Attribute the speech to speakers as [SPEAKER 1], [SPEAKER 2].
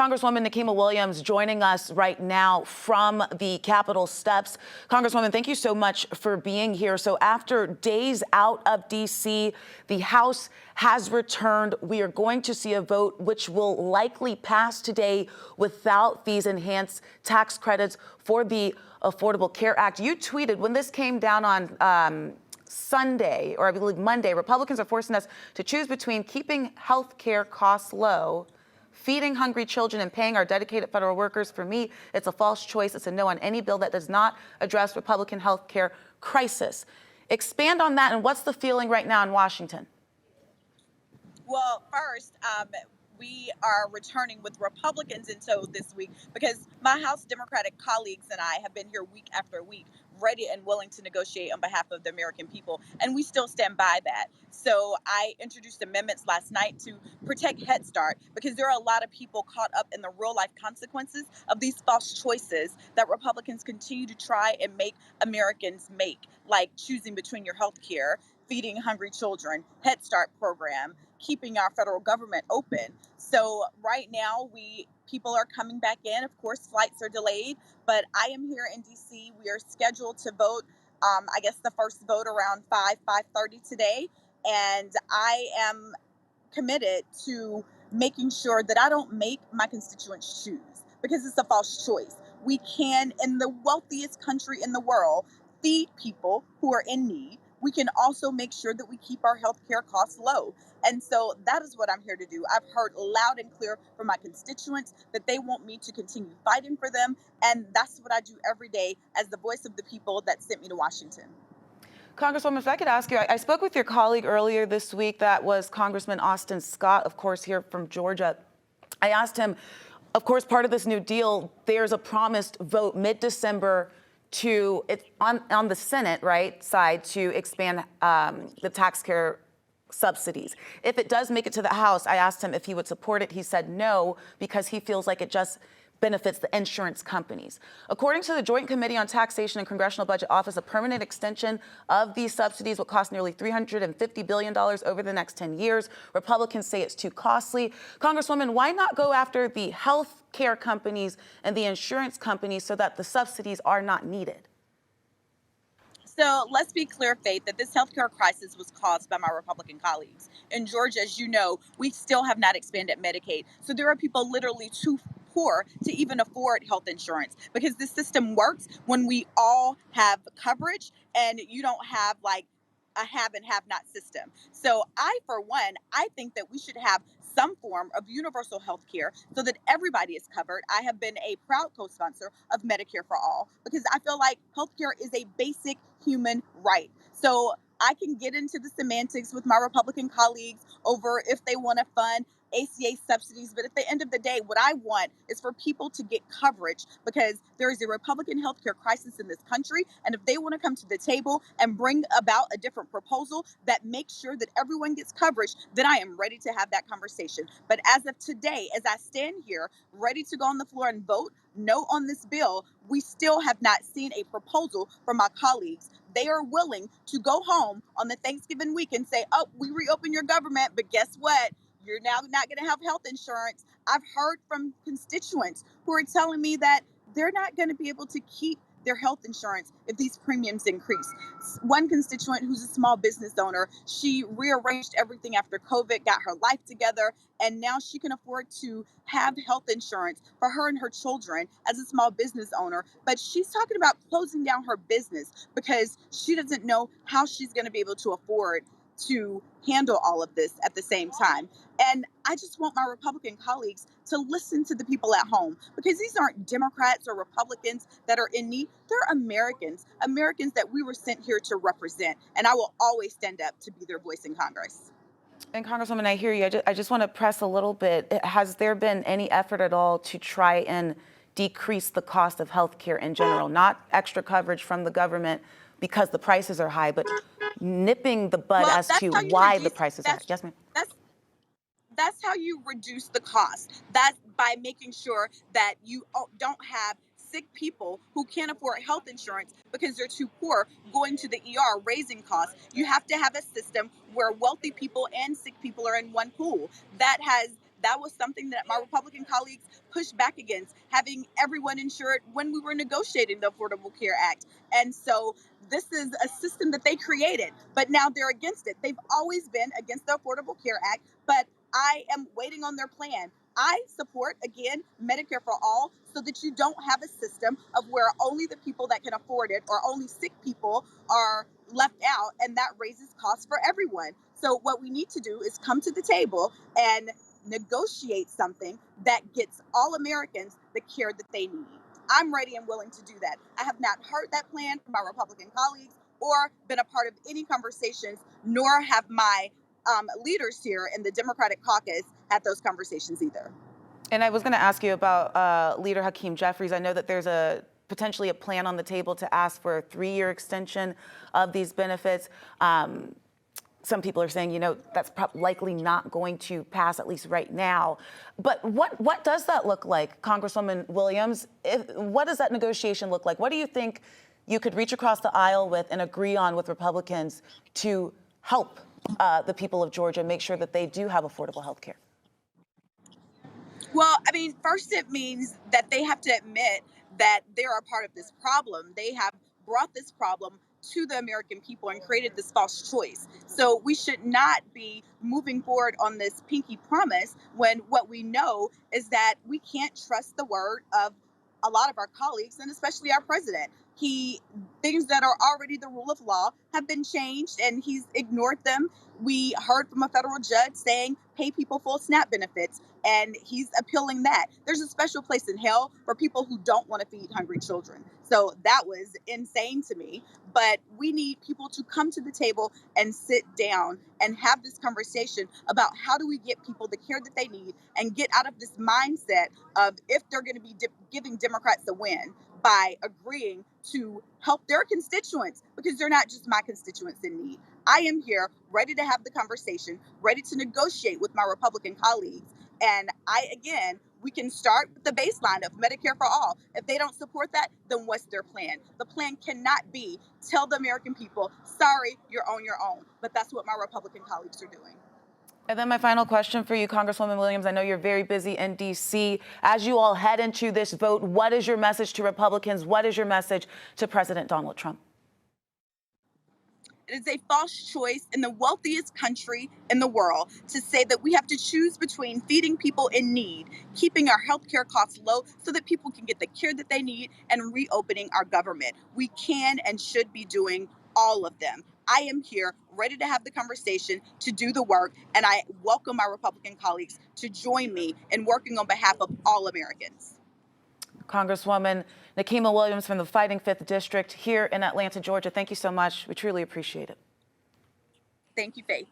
[SPEAKER 1] Congresswoman Nikema Williams joining us right now from the Capitol steps. Congresswoman, thank you so much for being here. So after days out of D.C., the House has returned. We are going to see a vote which will likely pass today without these enhanced tax credits for the Affordable Care Act. You tweeted when this came down on Sunday, or I believe Monday, Republicans are forcing us to choose between keeping health care costs low, feeding hungry children, and paying our dedicated federal workers. For me, it's a false choice. It's a no on any bill that does not address Republican health care crisis. Expand on that, and what's the feeling right now in Washington?
[SPEAKER 2] Well, first, we are returning with Republicans in tow this week because my House Democratic colleagues and I have been here week after week, ready and willing to negotiate on behalf of the American people, and we still stand by that. So I introduced amendments last night to protect Head Start because there are a lot of people caught up in the real life consequences of these false choices that Republicans continue to try and make Americans make, like choosing between your health care, feeding hungry children, Head Start program, keeping our federal government open. So right now, people are coming back in. Of course, flights are delayed, but I am here in D.C. We are scheduled to vote, I guess the first vote around 5:30 today. And I am committed to making sure that I don't make my constituents choose because it's a false choice. We can, in the wealthiest country in the world, feed people who are in need. We can also make sure that we keep our health care costs low. And so that is what I'm here to do. I've heard loud and clear from my constituents that they want me to continue fighting for them. And that's what I do every day as the voice of the people that sent me to Washington.
[SPEAKER 1] Congresswoman, if I could ask you, I spoke with your colleague earlier this week. That was Congressman Austin Scott, of course, here from Georgia. I asked him, of course, part of this new deal, there's a promised vote mid-December to, on the Senate, right, side to expand the tax care subsidies. If it does make it to the House, I asked him if he would support it. He said no, because he feels like it just benefits the insurance companies. According to the Joint Committee on Taxation and Congressional Budget Office, a permanent extension of these subsidies will cost nearly $350 billion over the next 10 years. Republicans say it's too costly. Congresswoman, why not go after the health care companies and the insurance companies so that the subsidies are not needed?
[SPEAKER 2] So let's be clear, Faith, that this healthcare crisis was caused by my Republican colleagues. In Georgia, as you know, we still have not expanded Medicaid. So there are people literally too poor to even afford health insurance because this system works when we all have coverage and you don't have like a have and have not system. So for one, I think that we should have some form of universal health care so that everybody is covered. I have been a proud co-sponsor of Medicare for All because I feel like healthcare is a basic human right. So I can get into the semantics with my Republican colleagues over if they want to fund ACA subsidies. But at the end of the day, what I want is for people to get coverage because there is a Republican healthcare crisis in this country. And if they want to come to the table and bring about a different proposal that makes sure that everyone gets coverage, then I am ready to have that conversation. But as of today, as I stand here ready to go on the floor and vote no on this bill, we still have not seen a proposal from my colleagues. They are willing to go home on the Thanksgiving week and say, oh, we reopen your government, but guess what? You're now not going to have health insurance. I've heard from constituents who are telling me that they're not going to be able to keep their health insurance if these premiums increase. One constituent who's a small business owner, she rearranged everything after COVID, got her life together, and now she can afford to have health insurance for her and her children as a small business owner. But she's talking about closing down her business because she doesn't know how she's going to be able to afford to handle all of this at the same time. And I just want my Republican colleagues to listen to the people at home because these aren't Democrats or Republicans that are in need. They're Americans that we were sent here to represent. And I will always stand up to be their voice in Congress.
[SPEAKER 1] And Congresswoman, I hear you. I just want to press a little bit. Has there been any effort at all to try and decrease the cost of health care in general? Not extra coverage from the government because the prices are high, but nipping the bud as to why the prices are high. Yes, ma'am.
[SPEAKER 2] That's how you reduce the cost. That's by making sure that you don't have sick people who can't afford health insurance because they're too poor going to the ER, raising costs. You have to have a system where wealthy people and sick people are in one pool. That has that was something that my Republican colleagues pushed back against, having everyone insured when we were negotiating the Affordable Care Act. And so this is a system that they created, but now they're against it. They've always been against the Affordable Care Act, but I am waiting on their plan. I support, again, Medicare for all so that you don't have a system of where only the people that can afford it or only sick people are left out, and that raises costs for everyone. So what we need to do is come to the table and negotiate something that gets all Americans the care that they need. I'm ready and willing to do that. I have not heard that plan from my Republican colleagues or been a part of any conversations, nor have my leaders here in the Democratic caucus had those conversations either.
[SPEAKER 1] And I was going to ask you about Leader Hakeem Jeffries. I know that there's potentially a plan on the table to ask for a 3-year extension of these benefits. Some people are saying, that's likely not going to pass, at least right now. But what does that look like, Congresswoman Williams? What does that negotiation look like? What do you think you could reach across the aisle with and agree on with Republicans to help the people of Georgia make sure that they do have affordable health care?
[SPEAKER 2] Well, I mean, first it means that they have to admit that they're a part of this problem. They have brought this problem to the American people and created this false choice. So we should not be moving forward on this pinky promise when what we know is that we can't trust the word of a lot of our colleagues and especially our president. Things that are already the rule of law have been changed and he's ignored them. We heard from a federal judge saying pay people full SNAP benefits, and he's appealing that. There's a special place in hell for people who don't want to feed hungry children. So that was insane to me. But we need people to come to the table and sit down and have this conversation about how do we get people the care that they need and get out of this mindset of if they're going to be giving Democrats a win by agreeing to help their constituents, because they're not just my constituents in need. I am here ready to have the conversation, ready to negotiate with my Republican colleagues. And we can start with the baseline of Medicare for all. If they don't support that, then what's their plan? The plan cannot be tell the American people, sorry, you're on your own. But that's what my Republican colleagues are doing.
[SPEAKER 1] And then my final question for you, Congresswoman Williams. I know you're very busy in D.C. As you all head into this vote, what is your message to Republicans? What is your message to President Donald Trump?
[SPEAKER 2] It is a false choice in the wealthiest country in the world to say that we have to choose between feeding people in need, keeping our healthcare costs low so that people can get the care that they need, and reopening our government. We can and should be doing all of them. I am here ready to have the conversation, to do the work, and I welcome my Republican colleagues to join me in working on behalf of all Americans.
[SPEAKER 1] Congresswoman Nikema Williams from the Fighting 5th District here in Atlanta, Georgia. Thank you so much. We truly appreciate it.
[SPEAKER 2] Thank you, Faith.